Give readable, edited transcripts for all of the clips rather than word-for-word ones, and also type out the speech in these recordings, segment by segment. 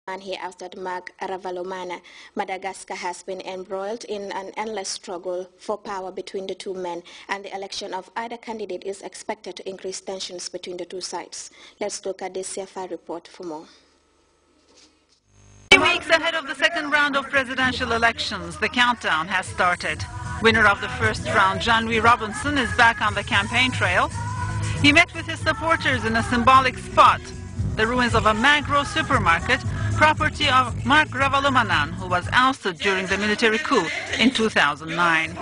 and he ousted Marc Ravalomanana. Madagascar has been embroiled in an endless struggle for power between the two men, and the election of either candidate is expected to increase tensions between the two sides. Let's look at this CFI report for more. 3 weeks ahead of the second round of presidential elections, the countdown has started. Winner of the first round, Jean-Louis Robinson, is back on the campaign trail. He met with his supporters in a symbolic spot, the ruins of a Magro supermarket, property of Marc Ravalomanana, who was ousted during the military coup in 2009.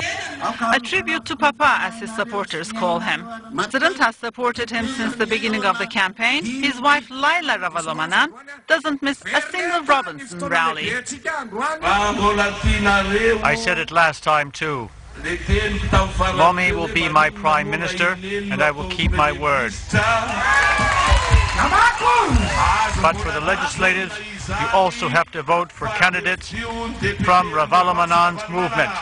A tribute to Papa, as his supporters call him. The president has supported him since the beginning of the campaign. His wife, Laila Ravalomanana, doesn't miss a single Robinson rally. I said it last time too. Mommy will be my prime minister, and I will keep my word. But for the legislative, you also have to vote for candidates from Ravalomanana's movement.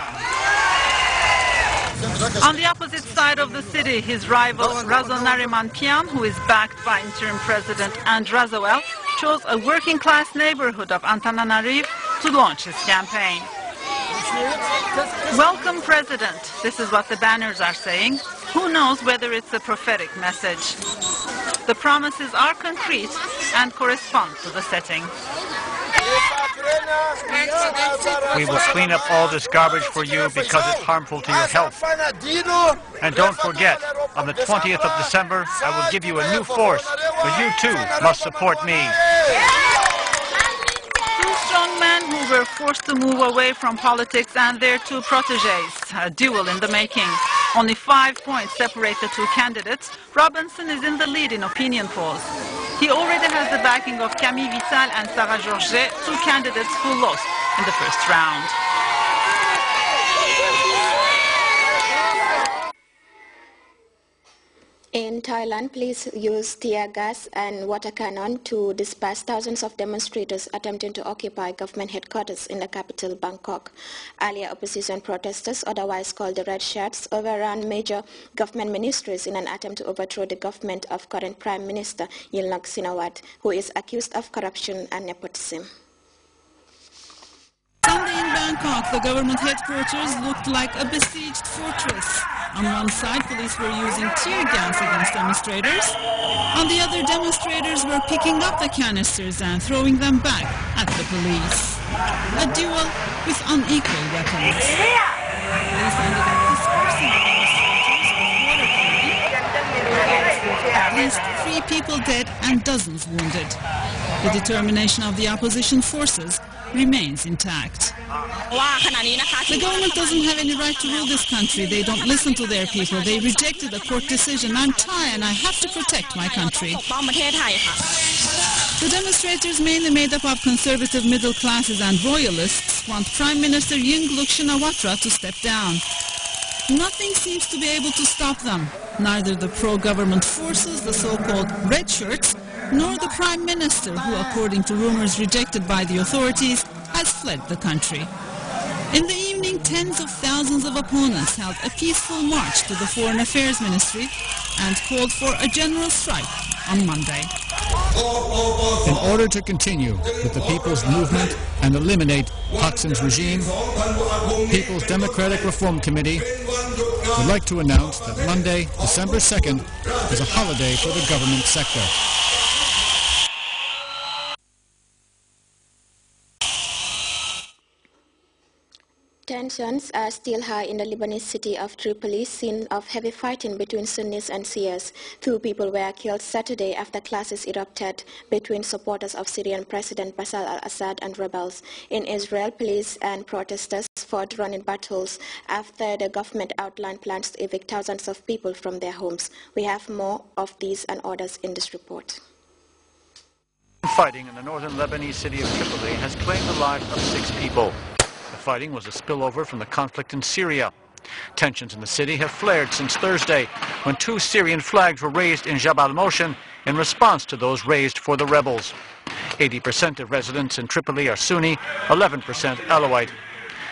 On the opposite side of the city, his rival Razonarimanpian, who is backed by interim president Andrazoel, chose a working-class neighborhood of Antananarivo to launch his campaign. Welcome, President. This is what the banners are saying. Who knows whether it's a prophetic message? The promises are concrete and correspond to the setting. We will clean up all this garbage for you because it's harmful to your health. And don't forget, on the 20th of December, I will give you a new force, but you too must support me. Two strong men who were forced to move away from politics and their two protégés, a duel in the making. Only 5 points separate the two candidates. Robinson is in the lead in opinion polls. He already has the backing of Camille Vital and Sarah Georget, two candidates who lost in the first round. In Thailand, police used tear gas and water cannon to disperse thousands of demonstrators attempting to occupy government headquarters in the capital, Bangkok. Earlier, opposition protesters, otherwise called the Red Shirts, overran major government ministries in an attempt to overthrow the government of current Prime Minister Yingluck Shinawatra, who is accused of corruption and nepotism. Sunday in Bangkok, the government headquarters looked like a besieged fortress. On one side, police were using tear gas against demonstrators. On the other, demonstrators were picking up the canisters and throwing them back at the police. A duel with unequal weapons. Police ended up dispersing the demonstrators with water cannon. At least 3 people dead and dozens wounded. The determination of the opposition forces remains intact. The government doesn't have any right to rule this country. They don't listen to their people. They rejected a court decision. I'm Thai and I have to protect my country. The demonstrators, mainly made up of conservative middle classes and royalists, want Prime Minister Yingluck Shinawatra to step down. Nothing seems to be able to stop them. Neither the pro-government forces, the so-called Red Shirts, nor the Prime Minister, who, according to rumors rejected by the authorities, has fled the country. In the evening, tens of thousands of opponents held a peaceful march to the Foreign Affairs Ministry and called for a general strike on Monday. In order to continue with the People's Movement and eliminate Thaksin's regime, People's Democratic Reform Committee would like to announce that Monday, December 2nd, is a holiday for the government sector. Tensions are still high in the Lebanese city of Tripoli, scene of heavy fighting between Sunnis and Shias. 2 people were killed Saturday after clashes erupted between supporters of Syrian President Bashar al-Assad and rebels. In Israel, police and protesters fought running battles after the government outlined plans to evict thousands of people from their homes. We have more of these and others in this report. Fighting in the northern Lebanese city of Tripoli has claimed the lives of 6 people. The fighting was a spillover from the conflict in Syria. Tensions in the city have flared since Thursday, when 2 Syrian flags were raised in Jabal Moshen in response to those raised for the rebels. 80% of residents in Tripoli are Sunni, 11% Alawite.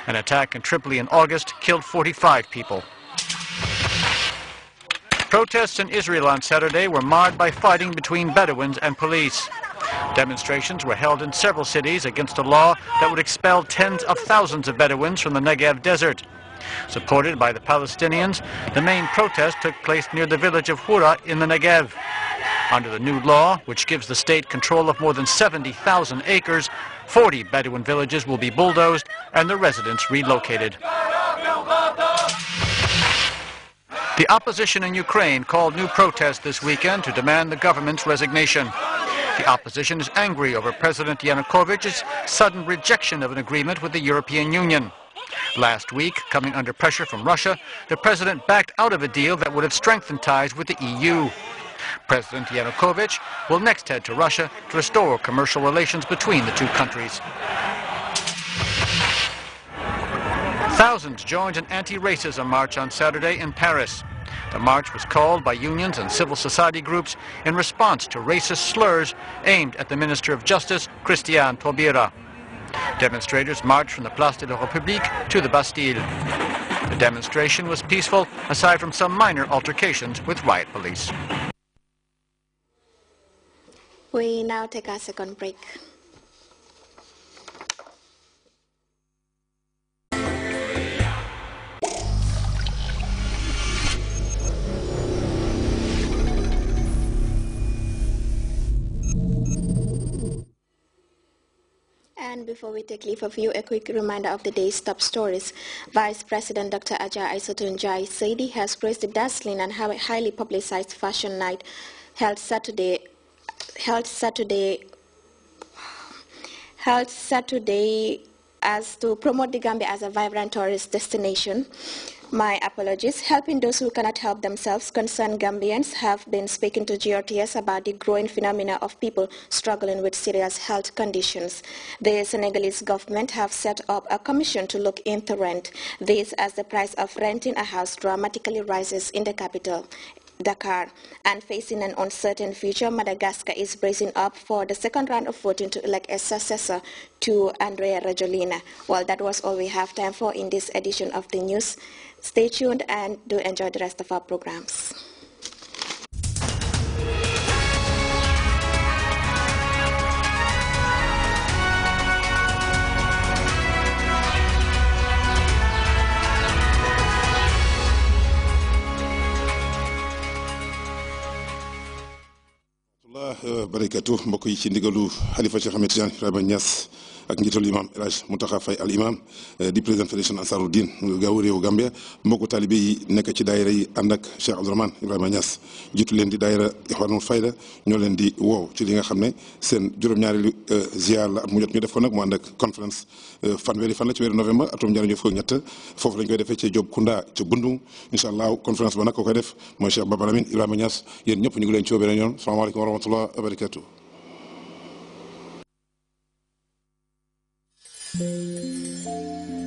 An attack in Tripoli in August killed 45 people. Protests in Israel on Saturday were marred by fighting between Bedouins and police. Demonstrations were held in several cities against a law that would expel tens of thousands of Bedouins from the Negev desert. Supported by the Palestinians, the main protest took place near the village of Hura in the Negev. Under the new law, which gives the state control of more than 70,000 acres, 40 Bedouin villages will be bulldozed and the residents relocated. The opposition in Ukraine called new protests this weekend to demand the government's resignation. The opposition is angry over President Yanukovych's sudden rejection of an agreement with the European Union. Last week, coming under pressure from Russia, the president backed out of a deal that would have strengthened ties with the EU. President Yanukovych will next head to Russia to restore commercial relations between the two countries. Thousands joined an anti-racism march on Saturday in Paris. The march was called by unions and civil society groups in response to racist slurs aimed at the Minister of Justice, Christiane Taubira. Demonstrators marched from the Place de la République to the Bastille. The demonstration was peaceful, aside from some minor altercations with riot police. We now take a second break. And before we take leave of you, a quick reminder of the day's top stories. Vice President Dr. Aja Aissatou Saidi has praised the dazzling and highly publicized fashion night held Saturday as to promote the Gambia as a vibrant tourist destination. My apologies. Helping those who cannot help themselves, concerned Gambians have been speaking to Grts about the growing phenomena of people struggling with serious health conditions. The Senegalese government have set up a commission to look into rent. This as the price of renting a house dramatically rises in the capital, Dakar. And facing an uncertain future, Madagascar is bracing up for the second round of voting to elect a successor to Andrea Rajoelina. Well, that was all we have time for in this edition of the news. Stay tuned and do enjoy the rest of our programs. barakatu mbokk yi ci ndigalu Khalifa Cheikh Ahmed Tidiane Ibrahima Niass ak njiitalu imam El Hadj Mountakha Faye al imam di président fédération Ansaruddin gaawu réewu Gambia mbokku talibé yi nekk ci daayira yi ànd ak Cheikh Abdourahmane Ibrahima Niass jiitu leen di daayira Ikhwanul Fayda ñoo leen di woow ci li nga xam ne seen juróom-ñaareelu ziar la at mu jot ñu def ko nag mu ànd ak conférence fanweeri fan la ci weeru novembre atum ñaar fukk ak ñett foofu lañ koy defee ci Job Kunda ci Bundung incha allah conférence ba nag ko koy def mooy Cheikh Baba Lamine Ibrahima Niass yéen ñëpp ñu ngi leen ci beneen yoon salaamaaleykum wa rahmatullah wa barakatuh. Thank you.